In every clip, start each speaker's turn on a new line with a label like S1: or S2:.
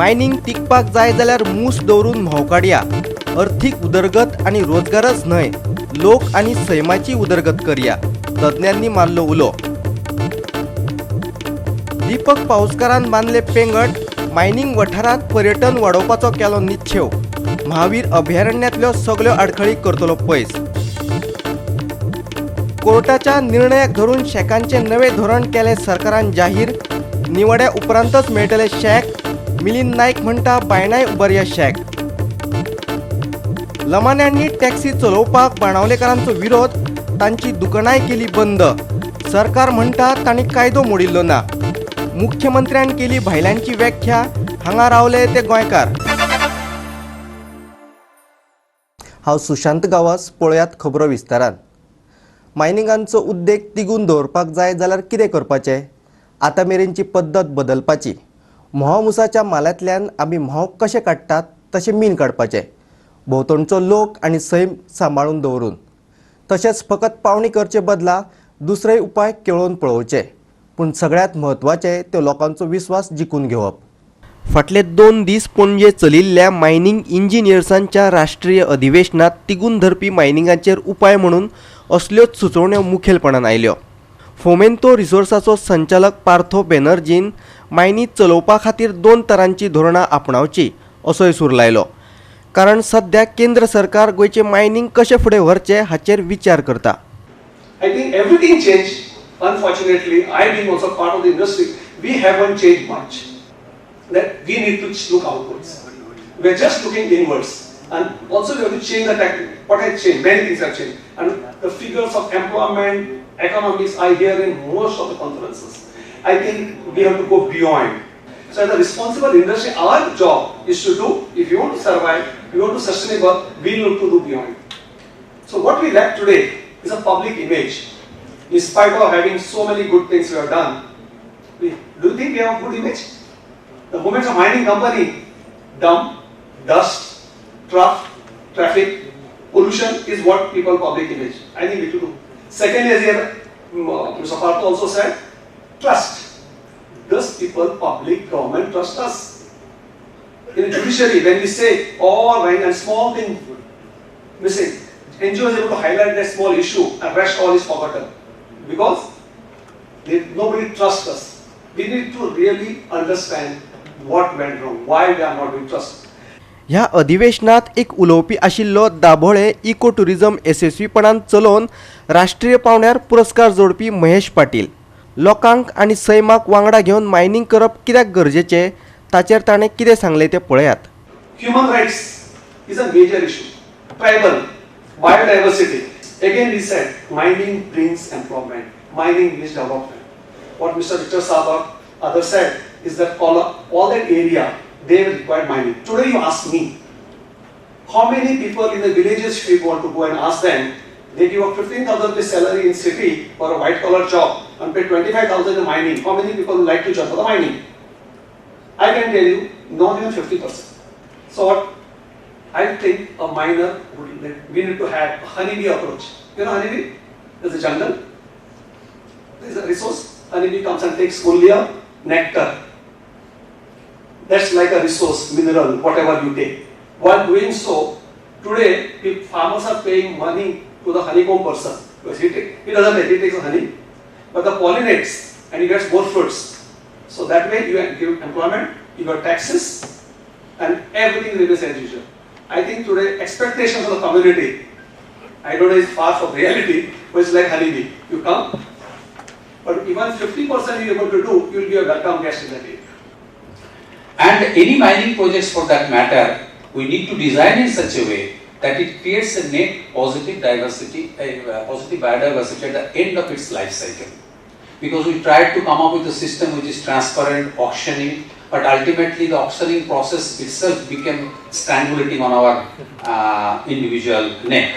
S1: Mining टिकपाक जाय जाल्यार मूस दवरून म्होंव काडया. अर्थीक उदरगत आनी रोजगारच न्हय, लोक आनी सैमाची उदरगत करया, तज्ञांनी मारलो उलो. दीपक पाऊसकारान बांदले पेंगट, मायनिंग वाठारांत पर्यटन वाडोवपाचो केलो निश्चेव. महावीर अभयारण्यांतल्यो सगल्यो आडखळी करतलो पयस. कोर्टाच्या निर्णयाक धरून शेकांचे नवे धोरण केले सरकारान जाहीर. निवड्या उपरांतच मेळटले शेक. मिलिंद नायक म्हणटा बायणाय उबारया शेक. लमाण्यांनी टॅक्सी चलोवपाक बाणावलेकारांचो विरोध, तांची दुकानाय केली बंद. सरकार म्हणटा तांणी कायदो मोडिल्लो ना. मुख्यमंत्र्यान केली भायल्यांची व्याख्या, हांगा रावले ते गोंयकार. हांव सुशांत गांवस, पळयात खबरो विस्तारान. मायनिंगांचो उद्देग तिगून दवरपाक जाय जाल्यार कितें करपाचें? आतां मेरेनची पद्दत बदलपाची. म्होंव मुसाच्या मालांतल्यान आमी म्होंव कशें काडटात तशें मीन काडपाचें. भोंवतणचो लोक आनी सैम सांबाळून दवरून. तशेंच फकत पावणी करचे बदला दुसरेय उपाय केळोवन पळोवचे. पूण सगळ्यांत म्हत्वाचें त्यो लोकांचो विस्वास जिखून घेवप. फाटले 2 दीस पणजे चलिल्ल्या मायनिंग इंजिनियर्सांच्या राष्ट्रीय अधिवेशनात तिगून धरपी मायनिंगाचेर उपाय म्हणून असल्योच सुचोवण्यो मुखेलपणान आयल्यो. फोमेंतो रिसोर्साचो संचालक पार्थो बॅनर्जीन मायनी चलोवपा खातीर 2 तरांची धोरणां आपणावची असोय सूर लायलो. कारण सध्या केंद्र सरकार गोंयचें मायनिंग कशें फुडें व्हरचें हाचेर विचार करता.
S2: I think everything changed. Unfortunately, I being also part of the industry, we haven't changed much. That we need to look outwards. We are just looking inwards, and also we have to change the tactic. What has changed? Many things have changed, and the figures of employment, economics I hear in most of the conferences. I think we have to go beyond. So, as a responsible industry, our job is to do. If you want to survive, you want to sustainable, we need to do beyond. So, what we lack today is a public image. In spite of having so many good things we have done, do you think we have a good image? The moment a mining company, dump, dust, traffic, pollution is what people public image. I think we should do. Secondly, as Mr. Partho also said, trust. Does people, public, government trust us? In the judiciary, when we say all right and small thing missing, NGO is able to highlight that small issue and rest all is forgotten. Because nobody trusts us. We need to really understand what went wrong, why we are not being trusted.
S1: ह्या अधिवेशनात एक उलोवपी आशिल्लो दाभोळे eco tourism येसस्वीपणान चलोवन राष्ट्रीय पावंड्यार पुरस्कार जोडपी महेश पाटील. लोकांक आनी सैमाक वांगडा घेवन मायनिंग करप कित्याक गरजेचें ताचेर ताणें कितें सांगलें तें पळयात.
S2: Human rights is a major issue. Tribal, biodiversity. Again we said, mining brings employment. Mining brings development. What Mr. Victor Sabar, others said, is that all that area, they require mining. Today you ask me, how many people in the villages if you want to go and ask them, they give a 15,000 rupees salary in city for a white collar job and pay 25,000 in mining. How many people would like to jump for the mining? I can tell you, not even 50%. So what? I think a miner we need to have a honeybee approach. You know honeybee? There's a jungle. There's a resource. Honeybee comes and takes only a nectar. That's like a resource, mineral, whatever you take. While doing so, today if farmers are paying money to the honeycomb person. Because he doesn't take, he takes the honey, but the pollinates and he gets more fruits. So that way you give employment, you got taxes, and everything remains as usual. I think today expectations of the community, I don't know, is far from reality, but it's like honeybee. You come, but even 50% you're able to do, you'll be a welcome guest in that area.
S3: And any mining projects for that matter, we need to design in such a way that it creates a net positive diversity, positive biodiversity at the end of its life cycle. Because we tried to come up with a system which is transparent, auctioning, but ultimately the auctioning process itself became strangulating on our individual neck.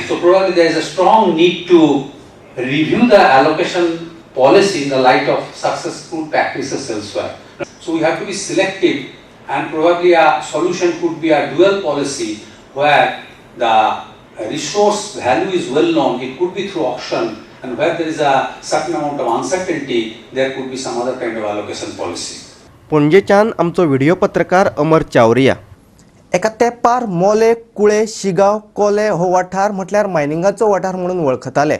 S3: So probably there is a strong need to review the allocation policy in the light of successful practices elsewhere. So we have to be selective, and probably a solution could be a dual policy where the resource value is well known. It could be through auction, and where there is a certain amount of uncertainty, there could be some other kind of allocation policy.
S1: पणजेच्यान आमचो video पत्रकार अमर चावरिया. एका तेंपार मोले, कुळे, शिगांव, कोले हो वाठार म्हटल्यार मायनिंगाचो वाठार म्हणून वळखताले.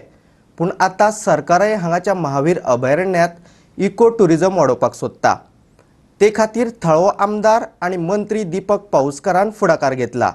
S1: पूण आतां सरकारय हांगाच्या महावीर अभयारण्यांत इको टुरिजम वाडोवपाक सोदता. ते खातीर थळावो आमदार आनी मंत्री दीपक पाऊसकारान फुडाकार घेतला.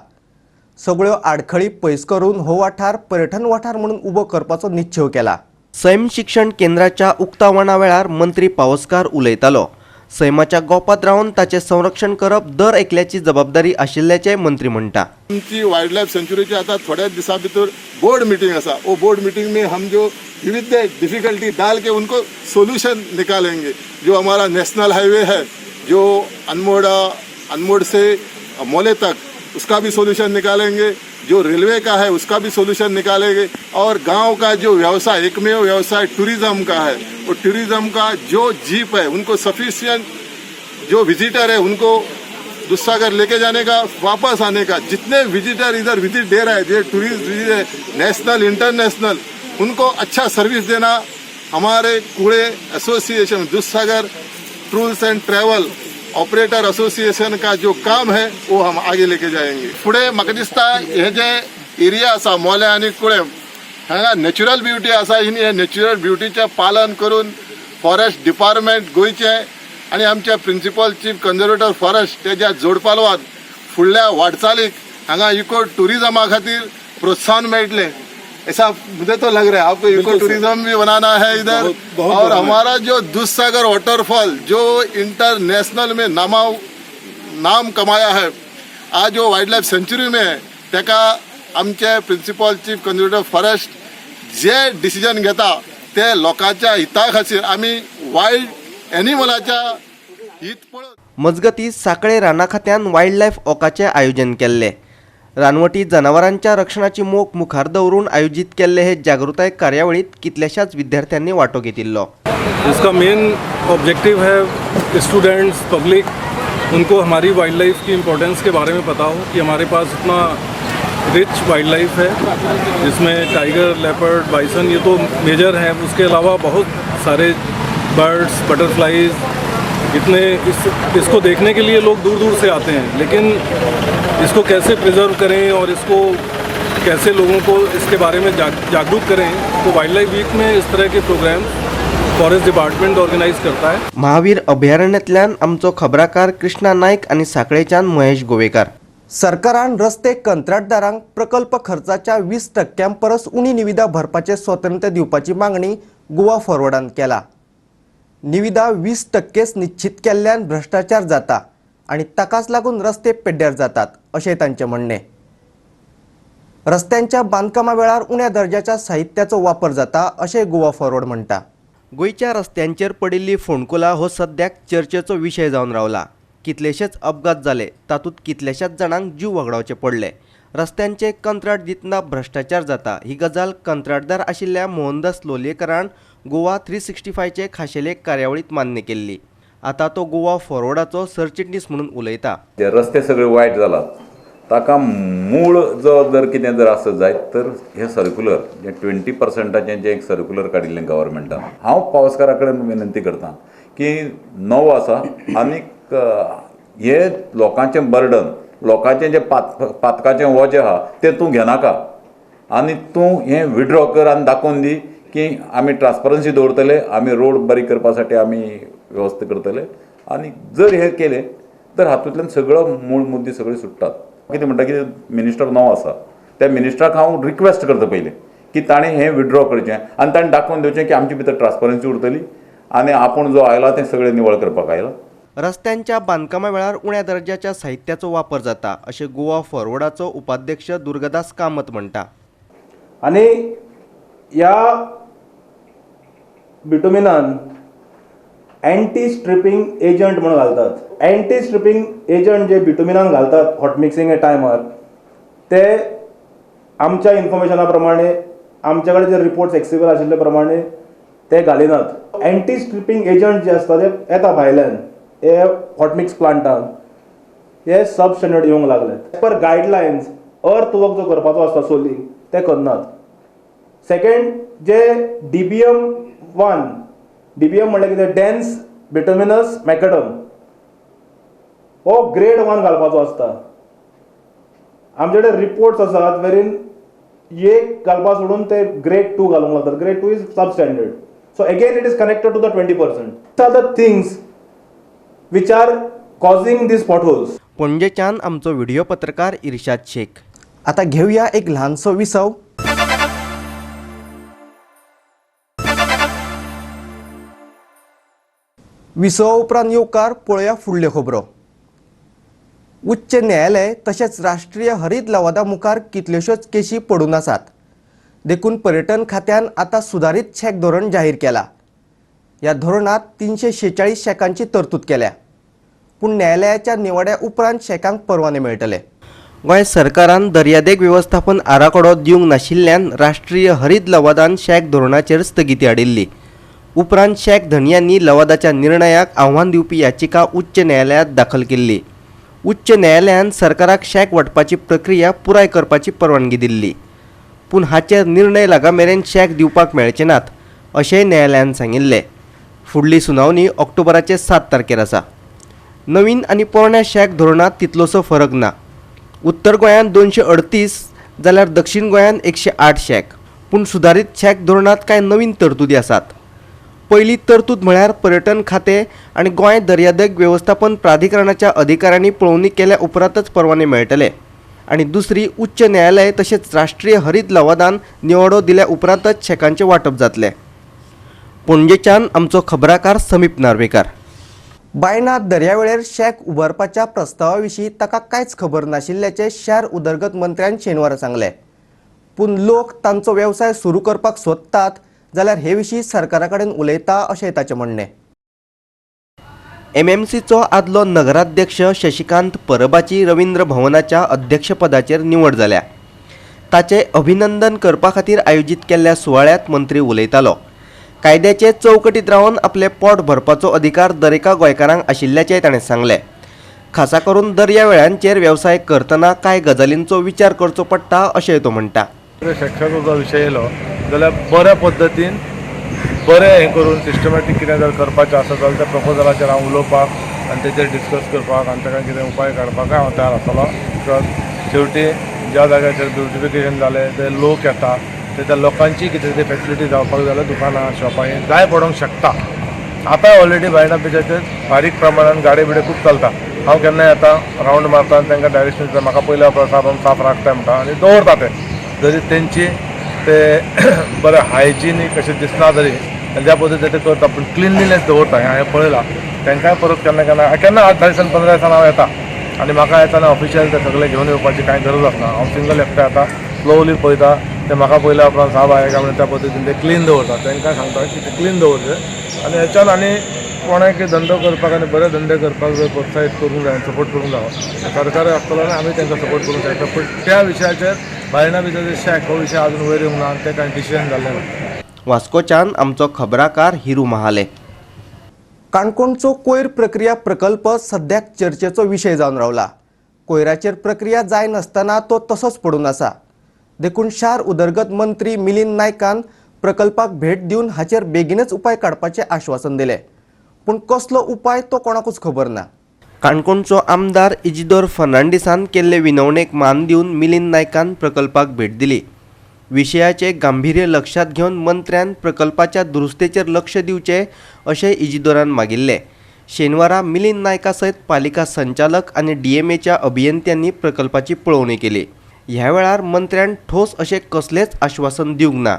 S1: सगळ्यो आडखळी पयस करून हो वाठार पर्यटन वाठार म्हणून उबो करपाचो निश्चय केला. सैम शिक्षण केंद्राच्या उक्तावणा वेळार मंत्री पावसकार उलयतालो. सैमाच्या गोपात रावन ताचे संरक्षण करप दर एकल्याची जबाबदारी आशिल्ल्याचें मंत्री म्हणटा.
S4: आमची वायल्ड लायफ सेंचुरीची आता थोड्या दिसां भितर बोर्ड मीटिंग आसा. वो बोर्ड मीटिंग में हम जो विविध डिफिकल्टी डाल के उनको सोल्यूशन निकालेंगे. जो हमारा नेशनल हाईवे है जो अनमोड से मोले तक, उसका भी सोल्यूशन निकालेंगे. जो रेलवे का है उसका भी सोल्यूशन निकालेंगे. और गांव का जो व्यवसाय, एकमेव व्यवसाय टूरिज्म का है, वो टूरिज्म का जो जीप है उनको सफिशिएंट, जो विजिटर है उनको दूधसागर लेके जाने का, वापस आने का. जितने विजिटर इधर विजिट दे रहे हैं, जो टूरिस्ट विजिट है नेशनल इंटरनेशनल, उनको अच्छा सर्विस देना हमारे कुड़े association, Dudhsagar tours end travel operator association का जो काम है वो हम आगे लेके जाएंगे. फुडें म्हाका दिसता हे जे एरिया आसा मोले आनी कुळे हांगा नॅचरल ब्युटी आसा, हे नॅचरल ब्युटीचें पालन करून फॉरेस्ट डिपार्टमेंट गोंयचें आनी आमचे प्रिंसिपल चीफ कंजर्वेटर फॉरेस्ट तेज्या जोड पालवान फुडल्या वाटचालीक हांगा इको टुरिजमा खातीर प्रोत्साहन मेळटलें. ऐसा मुझे तो लग रहा है. आपको इको टूरिज्म भी बनाना है इधर. और हमारा जो दूधसागर वाटरफॉल जो इंटरनेशनल में नाम कमाया है, आज जो वाइल्ड लाइफ सेंचुरी में है, तेका आमचे प्रिंसिपल चीफ कंजर्वेटर फॉरेस्ट जे डिसिजन घेता ते लोकांच्या हिता खातीर आमी वायल्ड एनिमलाच्या हित पळोवन.
S1: मजगती साकळे राना खात्यान वायल्ड लायफ वॉकाचें आयोजन केल्लें. रानवटी जनावरांच्या रक्षणाची मोख मुखार दवरून आयोजित केल्ले हे जागृताय कार्यावळीत कितल्याशाच विद्यार्थ्यांनी वांटो घेतिल्लो.
S5: इसका मेन ऑब्जेक्टिव है स्टूडेंट्स, पब्लिक, उनको हमारी वाइल्ड लाइफ की इम्पोर्टेंस के बारे में पता हो कि हमारे पास इतना रिच वाइल्ड लाइफ है जिसमें टाइगर, लेपर्ड, बाइसन ये तो मेजर हैं. उसके अलावा बहुत सारे बर्ड्स, बटरफ्लाइज, इतने इसको देखने के लिए लोग दूर दूर से आते हैं. लेकिन इसको कैसे प्रिजर्व करें और इसको कैसे लोगों को इसके बारे में जागरूक करें, तो वाइल्ड लाइफ वीक में इस तरह के प्रोग्राम फॉरेस्ट डिपार्टमेंट ऑर्गेनाइज करता है.
S1: महावीर अभयारण्यातल्यान आमचो खबराकार कृष्णा नायक आनी साकळेच्यान महेश गोवेकार. सरकारान रस्ते कंत्राटदारांक प्रकल्प खर्चाच्या 20% परस उणी निविदा भरपाचे स्वातंत्र्य दिवपाची मागणी गोवा फॉरवर्डान केला. निविदा 20%च निश्चित केल्ल्यान भ्रष्टाचार जाता आणि ताकाच लागून रस्ते पेड्ड्यार जातात अशें तांचें म्हणणें. रस्त्यांच्या बांदकामा वेळार उण्या दर्जाच्या साहित्याचो वापर जाता अशें गोवा फॉरवर्ड म्हणटा. गोंयच्या रस्त्यांचेर पडिल्ली फोंडकुलां हो सद्याक चर्चेचो विशय जावन रावला. कितलेशेच अपघात जाले, तातूंत कितल्याशाच जाणांक जीव वगडावचे पडले. रस्त्यांचे कंत्राट दितना भ्रष्टाचार जाता ही गजाल कंत्राटदार आशिल्ल्या मोहनदास लोलयेकारान गोवा 365चे खाशेले कार्यावळीत मान्य केल्ली. आता तो गोवा फॉरवर्डाचो सरचिटणीस म्हणून उलयता.
S6: जे रस्ते सगळे वायट जालात ताका मूळ जर कितें जर आसत जायत तर हे सर्क्युलर जे 20%चे जे एक सर्क्युलर काडिल्लें गव्हर्मेंटान, हांव पावसकारा कडेन विनंती करता की नवो आसा आनीक हे लोकांचें बर्डन, लोकांचें जे पातकाचें हो जें आहा तें तूं घेनाका आनी तूं हें विड्रॉ कर आनी दाखोवन दी की आमी ट्रान्सपरन्सी दवरतले, आमी रोड बारीक करपासाठी आमी वेवस्था करतले. आनी जर हे केले तर हातूंतल्यान सगळो मूळ मुद्दे सगळे सुट्टात. कितें म्हणटा की मिनिस्टर नवो आसा, त्या मिनिस्टराक हांव रिक्वेस्ट करता पयलीं की ताणें हें विड्रॉ करचें आनी ताणें दाखोवन दिवचें की आमचे भितर ट्रान्सपरन्सी उरतली आनी आपूण जो आयला तें सगळें निवळ करपाक आयला.
S1: रस्त्यांच्या बांदकामा वेळार उण्या दर्जाच्या साहित्याचो वापर जाता अशें गोवा फॉरवर्डाचो उपाध्यक्ष दुर्गादास कामत म्हणटा.
S7: आनी ह्या बिटुमिनान एंटी स्ट्रिपिंग एजंट म्हणून घालतात. एंटी स्ट्रिपिंग एजंट जे बिटुमिनान घालतात हॉट मिक्सिंग टायमार, ते आमच्या इन्फॉर्मेशना प्रमाणे, आमच्या कडेन जे रिपोर्ट्स एक्सेबल आशिल्ले प्रमाणे ते घालिनात. एंटी स्ट्रिपिंग एजंट जे आसता ते येता भायल्यान हे हॉट मिक्स प्लांटान, हे सब स्टँडर्ड येवंक लागले. पर गायडलायन्स अर्थ वर्क जो करपाचो आसता सोलिंग ते करनात. सेकंड जे DBM 1 DBM म्हणल्यार कितें डेन्स बिटुमिनस मॅकडम, हो ग्रेड 1 घालपाचो आसता. आमचे कडेन रिपोर्ट्स आसात वेरीन एक घालपा सोडून ते ग्रेड 2 घालूंक लागतात. Grade 2 is substandard. So again it is connected to the 20%. These are the things which are causing these potholes.
S1: पणजेच्यान आमचो व्हिडिओ पत्रकार इर्शाद शेख. आता घेऊया एक ल्हानसो विसव. विसवा उपरांत येवकार पळोवया फुडल्यो खबरो. उच्च न्यायालय तशेंच राष्ट्रीय हरीत लवादा मुखार कितल्योश्योच केशी पडून आसात. देखून पर्यटन खात्यान आतां सुदारीत शेक धोरण जाहीर केला. ह्या धोरणात 346 शेकांची तरतूद केल्या. पूण न्यायालयाच्या निवड्या उपरांत शेकांक परवाने मेळटले. गोंय सरकारान दर्यादेग वेवस्थापन आराखडो दिवंक नाशिल्ल्यान राष्ट्रीय हरीत लवादान शेक धोरणाचेर स्थगिती हाडिल्ली. उपरांत शेक धनियांनी लवादाच्या निर्णयाक आव्हान दिवपी याचिका उच्च न्यायालयांत दाखल केल्ली. उच्च न्यायालयान सरकाराक शेक वांटपाची प्रक्रिया पुराय करपाची परवानगी दिल्ली. पूण हाचेर निर्णय लागामेरेन शेक दिवपाक मेळचे नात अशेंय न्यायालयान सांगिल्ले. फुडली सुनावणी ऑक्टोबराचे 7 तारखेर आसा. नवीन आनी पोरण्या शेक धोरणात तितलोसो फरक ना. उत्तर गोंयांत 238 जाल्यार दक्षिण गोंयांत 108 शेक. पूण सुदारीत शेक धोरणात कांय नवीन तरतुदी आसात. पयली तरतूद म्हळ्यार पर्यटन खातें आनी गोंय दर्यादेग वेवस्थापन प्राधिकरणाच्या अधिकाऱ्यांनी पळोवणी केल्या उपरांतच परवाने मेळटले. आनी दुसरी उच्च न्यायालय तशेंच राष्ट्रीय हरीत लवादान निवडो दिल्या उपरांतच शेकांचें वांटप जातलें. पणजेच्यान आमचो खबराकार समीप नार्वेकार. बायनाथ दर्यावेळेर शेक उबारपाच्या प्रस्तावा विशीं ताका कांयच खबर नाशिल्ल्याचें शार उदरगत मंत्र्यान शेनवारा सांगलें. पूण लोक तांचो वेवसाय सुरू करपाक सोदतात जाल्यार हे विशीं सरकारा कडेन उलयता अशें ताचें म्हणणें. MMCचो आदलो नगराध्यक्ष शशिकांत परबाची रवींद्र भवनाच्या अध्यक्षपदाचेर निवड जाल्या. ताचें अभिनंदन करपा खातीर आयोजीत केल्ल्या सुवाळ्यांत मंत्री उलयतालो. कायद्याचे चौकटीत रावन आपले पोट भरपाचो अधिकार दरेका गोंयकारांक आशिल्ल्याचें ताणें सांगलें. खासा करून दर्यावेळांचेर वेवसाय करतना कांय गजालींचो विचार करचो पडटा अशेंय तो म्हणटा.
S5: शेकाचो जो विशय येयलो जाल्यार बऱ्या पद्दतीन बरें हें करून सिस्टमॅटीक कितें जर करपाचें आसा जाल्यार त्या प्रपोजलाचेर हांव उलोवपाक आनी तेचेर डिस्कस करपाक आनी ताका कितें उपाय काडपाक हांव तयार आसतलो. बिकॉज शेवटी ज्या जाग्याचेर ब्युटिफिकेशन जालें ते लोक येता त्या लोकांची कितें तरी फॅसिलिटी जावपाक जाल्यार दुकानां शॉपां जाय पडोंक शकता. आतां ऑलरेडी बायणा बिचाचेर बारीक प्रमाणान गाडी बिडे खूब चलता. हांव केन्ना येता रावंड मारता आनी तांकां डायरेक्शन दिता म्हाका पयल्या प्रसाद साफ राखताय म्हणटा आनी दवरता ते. जरी तेंची ते बरें हायजिनीक अशें दिसना जरी ज्या पद्दतीन ते करता पूण क्लिनलीनेस दवरता हें हांवें पळयलां. तांकांय परत केन्ना केन्ना 8 दिसान 15 दिसान हांव येता आनी म्हाका येताना ऑफिशियल ते सगळे घेवन येवपाची कांय गरज आसना. हांव सिंगल एकटें येता स्लोली पळयता ते म्हाका पयल्या उपरांत साफ आहे काय म्हणून त्या पद्दतीन ते क्लीन दवरता. तांकां सांगता की ते क्लीन दवरचें आनी हेच्यान आनी कोणाक धंदो करपाक आनी बरे धंदे करपाक जर प्रोत्साहीत करूंक जाय सपोर्ट करूंक जावो सरकार आसतलो आनी आमी तांकां सपोर्ट करूंक शकता. पूण त्या विशयाचेर बायणा भितर शेक हो विशय अजून वयर येवंक ना आनी तें कांय डिसिजन जाल्लें ना.
S1: वास्कोच्यान आमचो खबराकार हिरू महाले. काणकोणचो कोयर प्रक्रिया प्रकल्प सद्याक चर्चेचो विशय जावन रावला. कोयराचेर प्रक्रिया जाय नासतना तो तसोच पडून आसा. देखून शार उदरगत मंत्री मिलिंद नायकान प्रकल्पाक भेट दिवन हाचेर बेगीनच उपाय काडपाचें आश्वासन दिलें. पूण कसलो उपाय तो कोणाकूच खबर ना. काणकोणचो आमदार इजिदोर फर्नांडिसान केल्ले विनवणेक मान दिवन मिलिंद नायकान प्रकल्पाक भेट दिली. विशयाचे गांभीर्य लक्षात घेवन मंत्र्यान प्रकल्पाच्या दुरुस्तेचेर लक्ष दिवचें अशें इजिदोरान मागिल्लें. शेनवारा मिलिंद नायका सयत पालिका संचालक आनी DMAच्या अभियंत्यांनी प्रकल्पाची पळोवणी केली. ह्या वेळार मंत्र्यान ठोस अशें कसलेंच आश्वासन दिवंक ना.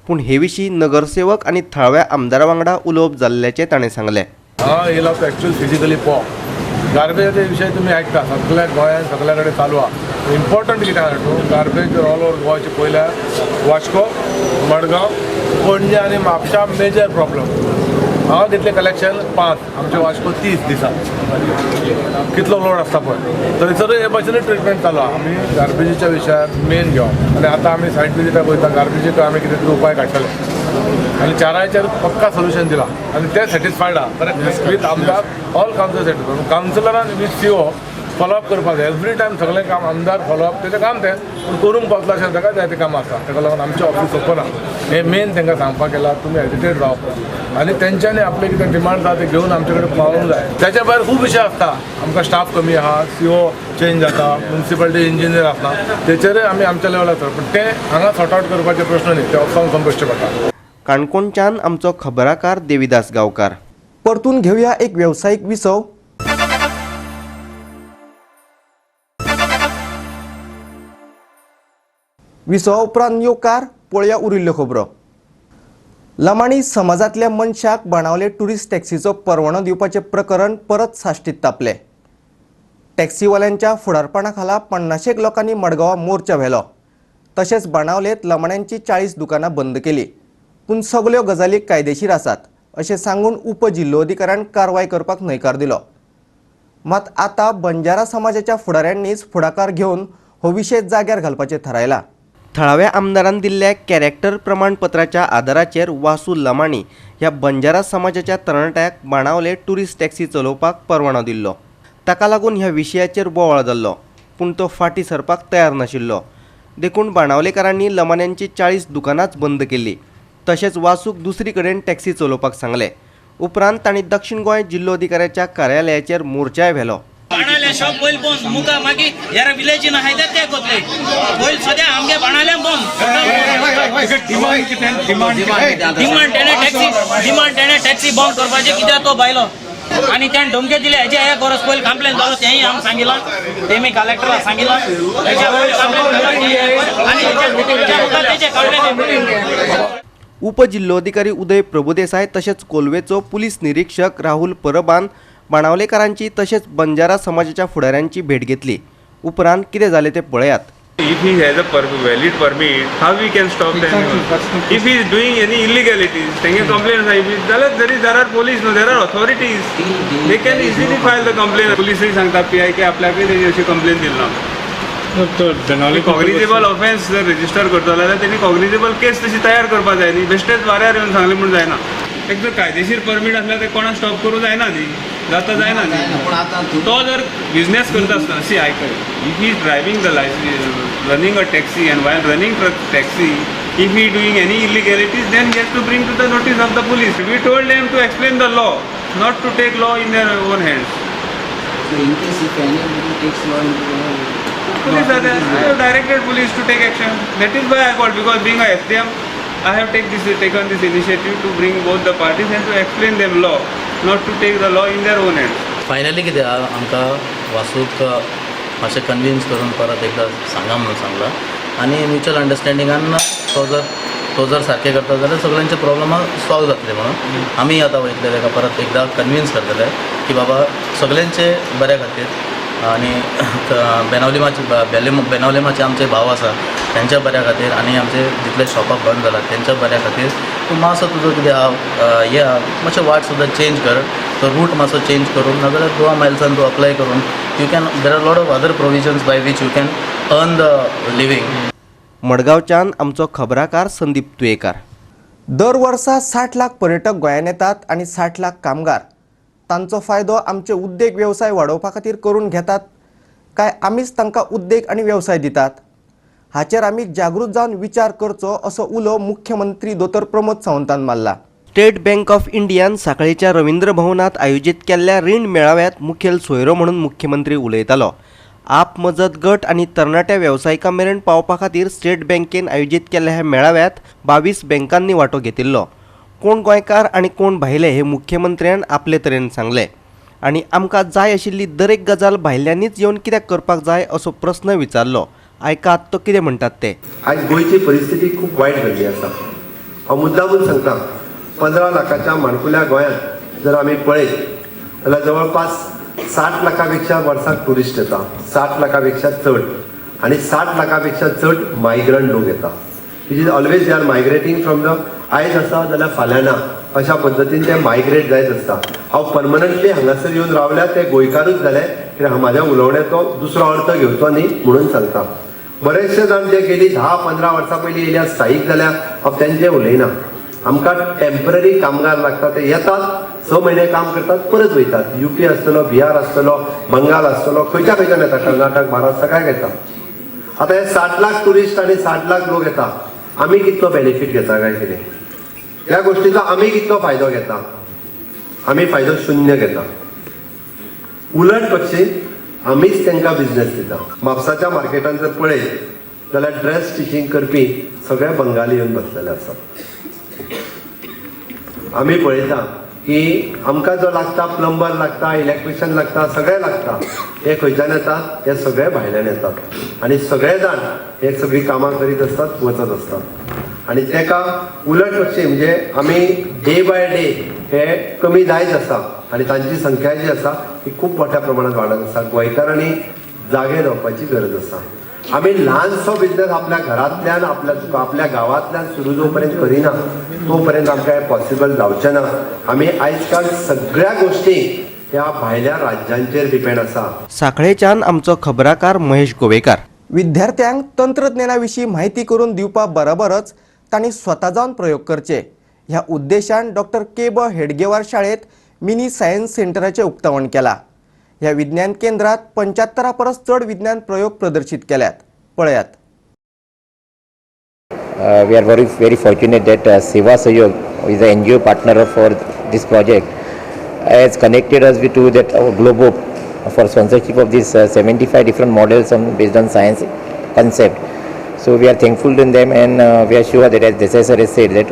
S1: पूण हे विशीं नगरसेवक आनी थळाव्या आमदारा वांगडा उलोवप जाल्ल्याचें ताणें सांगलें.
S5: येयला एक्चुअल फिजिकली गार्बेजाचे विशय तुम्ही ऐकता सगळ्या गोंयांत सगळ्या कडेन चालू आहा. इम्पॉर्टंट कितें आसा न्हू गार्बेज ऑल ओवर गोवाचे पयल्या वास्को मडगांव पणजे आनी म्हापशा मेजर प्रॉब्लम. हांव तितलें कलेक्शन 5 आमचे वास्को 30 दिसान कितलो लोड आसता पळय थंयसरूय हे भाशेन ट्रिटमेंट चालू आहा. आमी गार्बेजीच्या विशयार मेन घेवन आनी आतां आमी सायट विजिटाक वयता गार्बेजीक आमी कितें तरी उपाय काडटले आनी चाराचेर पक्का सोल्युशन दिलां आनी ते सॅटिस्फायड आहा. विथ आमदार ऑल कावन्सिलर सॅटिस्फायड कावन्सिलरान विथ CO फॉलोअप करपाक जाय. एवरी टायम सगळें काम आमदार फॉलोअप तेजें काम तें पूण करूंक पावतलो अशें ताका जाय तें काम आसा. ताका लागून आमचें ऑफिस ओपन आसा. हें मेन तांकां सांगपाक केलां तुमी एजिटेट रावप आनी तेंच्यांनी आपले कितें डिमांड आसा ते घेवन आमचे कडेन पावूंक जाय. त्याच्या भायर खूब विशय आसता. आमकां स्टाफ कमी आहा, CO चेंज जाता, म्युनिसिपालिटी इंजिनियर आसना, तेचेरय आमी आमच्या लेवलाचो पूण ते हांगा सॉर्ट आउट करपाचे प्रश्न न्ही, ते वचोन संपश्चे पडटा.
S1: काणकोणच्यान आमचो खबराकार देविदास गांवकार. परतून घेवया एक वेवसायीक विसव. विसव उपरांत येवकार पळया उरिल्ल्यो खबरो. लमाणी समाजांतल्या मनशाक बाणावले टुरिस्ट टॅक्सीचो परवानो दिवपाचें प्रकरण परत साश्टीत तापलें. टॅक्सीवाल्यांच्या फुडारपणा खाला 50 लोकांनी मडगांवां मोर्चा व्हेलो. तशेंच बाणावलेंत लमाण्यांची 40 दुकानां बंद केली. पूण सगल्यो गजाली कायदेशीर आसात अशें सांगून उपजिल्लोधिकाऱ्यान कारवाय करपाक न्हयकार दिलो. मात आतां बंजारा समाजाच्या फुडाऱ्यांनीच फुडाकार घेवन हो विशय जाग्यार घालपाचें थारायलां. थळाव्या आमदारान दिल्ल्या कॅरेक्टर प्रमाणपत्राच्या आदाराचेर वासू लमाणी ह्या बंजारा समाजाच्या तरणाट्याक बाणावले टुरिस्ट टॅक्सी चलोवपाक परवानो दिल्लो. ताका लागून ह्या विशयाचेर बोवाळ जाल्लो पूण तो फाटीं सरपाक तयार नाशिल्लो. देखून बाणावलेकारांनी लमाण्यांची 40 दुकानांच बंद केल्ली. तशेंच वासूक दुसरी कडेन टॅक्सी चलोवपाक सांगलें. उपरांत तांणी दक्षिण गोंय जिल्लोधिकाऱ्याच्या कार्यालयाचेर मोर्चाय व्हेलो.
S8: बाणाले शॉप पयल बंद मुका मागीर यार विलेजीन आहाय ते कोतले पयल सद्या आमगे बाणाले बंद डिमांड तेणे टॅक्सी बंद करपाचे कित्याक तो बायलो आनी त्यान धमके दिले हेजे एक वर्स पयल कंप्लेन जालो तेंय आमी सांगिलां तेमी कलेक्टराक सांगिलां हेच्या पयल कंप्लेन आनी हेच्या मुखार तेचे काडले.
S1: उपजिल्लोधिकारी उदय प्रभुदेसाय तशेंच कोलवेचो पुलीस निरीक्षक राहुल परबान बाणावलेकारांची तशेंच बंजारा समाजाच्या फुडाऱ्यांची भेट घेतली. उपरांत कितें जालें तें पळयात.
S9: If he has a valid permit, how we can stop them? If he is doing any illegalities, taking complaints, there are police, no, there are authorities. They can easily file the complaint. Police सांगता PI की आपल्याकडे तेजी अशी complaint दिला. Cognizable offence जर register करतलो जाल्यार तेणी कॉग्निजेबल केस तशी तयार करपाक जाय न्ही. बेश्टेच वाऱ्यार येवन सांगलें म्हूण जायना. एक जर कायदेशीर परमीट आसल्यार ते कोणाक स्टॉप करूं जायना न्ही, जाता जायना न्ही. तो जर बिझनेस करता आसतना सी आयकय if he is driving the licence running a taxi and while running taxi if he doing any illegalities then he has to bring to the notice of the police. We told them to explain the law, not to take law in their own hands. Police are there. I have directed police to take action. That is why I called, because being a SDM, I have taken this initiative to bring both the parties and to explain them law, not to take the law in their own hands.
S10: Finally कितें आमकां वासूक मातशें convince करून परत एकदां सांगा म्हणून सांगला आनी म्युच्युअल अंडरस्टँडिंगान तो जर सारकें करता जाल्यार सगळ्यांचे प्रॉब्लम सॉल्व जातले म्हणून आमी आतां वयतले ताका परत एकदां कन्विन्स करतले की बाबा सगळ्यांचे बऱ्या खातीर आनी बेनावलेमाचे आमचे भाव आसा त्यांच्या बऱ्या खातीर आनी आमचे जितले शॉपां बंद जालात त्यांच्या बऱ्या खातीर तूं मातसो तुजो कितें हे मातशें वाट सुद्दां चेंज कर, तो रूट मातसो चेंज करून नाजाल्यार गोवा मायल्सान तूं अप्लाय करून you can there are lot of other provisions by which you can earn the living.
S1: मडगांवच्यान आमचो खबराकार संदीप तुयेकार. दर वर्सा 60 लाख पर्यटक गोंयांत येतात आनी 60 लाख कामगार तांचो फायदो आमचे उद्देग वेवसाय वाडोवपा खातीर करून घेतात काय आमीच तांकां उद्देग आनी वेवसाय दितात? हाचेर आमी जागृत जावन विचार करचो असो उलो मुख्यमंत्री दोतोर प्रमोद सावंतान मारला. State bank of Indian सांखळेच्या Ravindra भवनात आयोजीत केल्ल्या रीण मेळाव्यात मुखेल सोयरो म्हणून मुख्यमंत्री उलयतालो. आप मजत गट आनी तरणाट्या वेवसायिकां मेरेन पावपा खातीर स्टेट बँकेन आयोजीत केल्ल्या ह्या मेळाव्यात 22 बँकांनी वांटो घेतिल्लो. कोण गोंयकार आनी कोण भायले हे मुख्यमंत्र्यान आपले तरेन सांगले आनी आमकां जाय आशिल्ली दरेक गजाल भायल्यांनीच येवन कित्याक करपाक जाय असो प्रस्न विचारलो. आयकात तो कितें म्हणटात ते.
S11: आज गोंयची परिस्थिती खूब वायट जाल्ली आसा. हांव मुद्दामून सांगता 15 लाखाच्या माणकुल्या गोंयांत जर आमी पळयत जाल्यार जवळपास 60 लाखापेक्षा वर्साक टुरिस्ट येता, 60 लाखापेक्षा चड आनी 60 लाखापेक्षा चड मायग्रंट लोक येता. Which is always they are migrating from the आयज आसा जाल्यार फाल्यां ना अशा पद्दतीन ते मायग्रेट जायत आसता. हांव परमनंटली हांगासर येवन रावल्यार ते गोंयकारूच जाले कित्याक म्हाज्या उलोवण्याचो दुसरो अर्थ घेवचो न्ही म्हणून सांगता. बरेचशे जाण जे गेली 10-15 वर्सां पयलीं येयल्या स्थायीक जाल्या हांव तेंचें उलयना. आमकां टेम्पररी कामगार लागता ते येतात 6 महिने काम करतात, परत वयतात. UP आसतलो, बिहार आसतलो, बंगाल आसतलो, खंयच्या खंयच्यान येता, कर्नाटक, महाराष्ट्र सगळ्याक येता. आता हे 60 लाख टुरिस्ट आणि 60 लाख लोक येता, आम्ही कितलो बेनिफीट घेता काय कितें, ह्या गोष्टीचो आम्ही कितलो फायदो घेता? आम्ही फायदो शून्य घेता. उलट पक्षी आमीच तांकां बिझनेस दिता. म्हापसाच्या मार्केटान जर पळयत जाल्यार ड्रेस स्टिचिंग करपी सगळे बंगाली येवन बसलेले आसात. आमी पळयता की आमकां जो लागता, प्लंबर लागता, इलेक्ट्रिशियन लागता, सगळे लागता, हे खंयच्यान येतात? हे सगळे भायल्यान येतात. आणि सगळे जाण हे सगळी कामां करीत आसतात, वचत असतात. आणि तेका उलट पक्षी म्हणजे आमी डे बाय डे हे कमी जायत आसा आणि तांची संख्या जी आसा ती खूप मोठ्या प्रमाणात वाडत आसा. गोंयकारांनी जागे जावपाची गरज आसा. आमी ल्हानसो बिझनेस आपल्या घरांतल्यान आपल्या गांवांतल्यान सुरू जो पर्यंत करिना तोपर्यंत आमकां हें पॉसिबल जावचें ना. आमी आयज काल सगळ्या गोष्टी ह्या भायल्या राज्यांचेर डिपेंड आसा.
S1: सांखळेच्यान आमचो खबराकार महेश गोवेकार. विद्यार्थ्यांक तंत्रज्ञानाविशीं माहिती करून दिवपा बरोबरच तांणी स्वता जावन प्रयोग करचे ह्या उद्देशान डॉक्टर के.ब. हेडगेवार शाळेत मिनी सायन्स सेंटराचें उक्तावण केलां. ह्या विज्ञान केंद्रात 75 परस चड विज्ञान प्रयोग प्रदर्शित केल्यात. पळयात.
S12: We are very fortunate that Seva Sahyog is the NGO partner for this project has connected us to that Globo for sponsorship of these 75 different models based on science concept. So we are thankful to them, and we are sure that, as Desai sir has said, that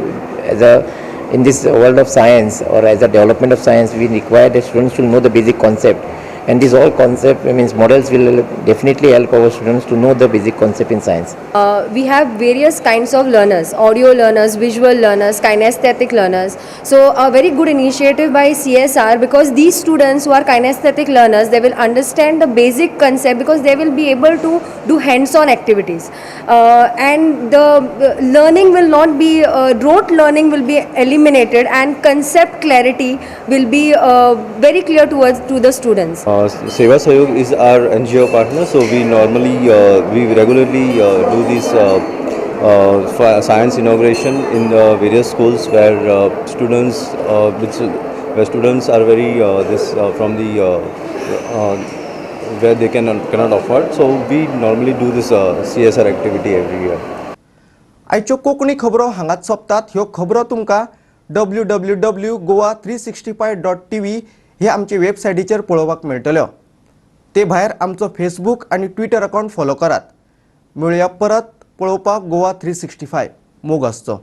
S12: in this world of science or as a development of science, we require that students should know the basic concept. And this whole concept means models will definitely help our students to know the basic concept in science.
S13: We have various kinds of learners, audio learners, visual learners, kinesthetic learners. So a very good initiative by CSR, because these students who are kinesthetic learners, they will understand the basic concept because they will be able to do hands-on activities. And the learning will not be, rote learning will be eliminated, and concept clarity will be very clear to the students.
S14: Seva Sahyog is our NGO partner, so we normally, we regularly do this science inauguration in various schools where students are very from the where they cannot afford. So we normally do this CSR activity every year.
S1: आयच्यो Konkani खबरो हांगाच सोंपतात. ह्यो खबरो तुमकां www.goa365.tv हे आमचे वेबसायटीचेर पळोवपाक मेळटल्यो. ते भायर आमचो फेसबूक आनी ट्विटर अकावंट फॉलो करात. मेळुया परत पळोवपाक गोवा 365. मोग आसचो.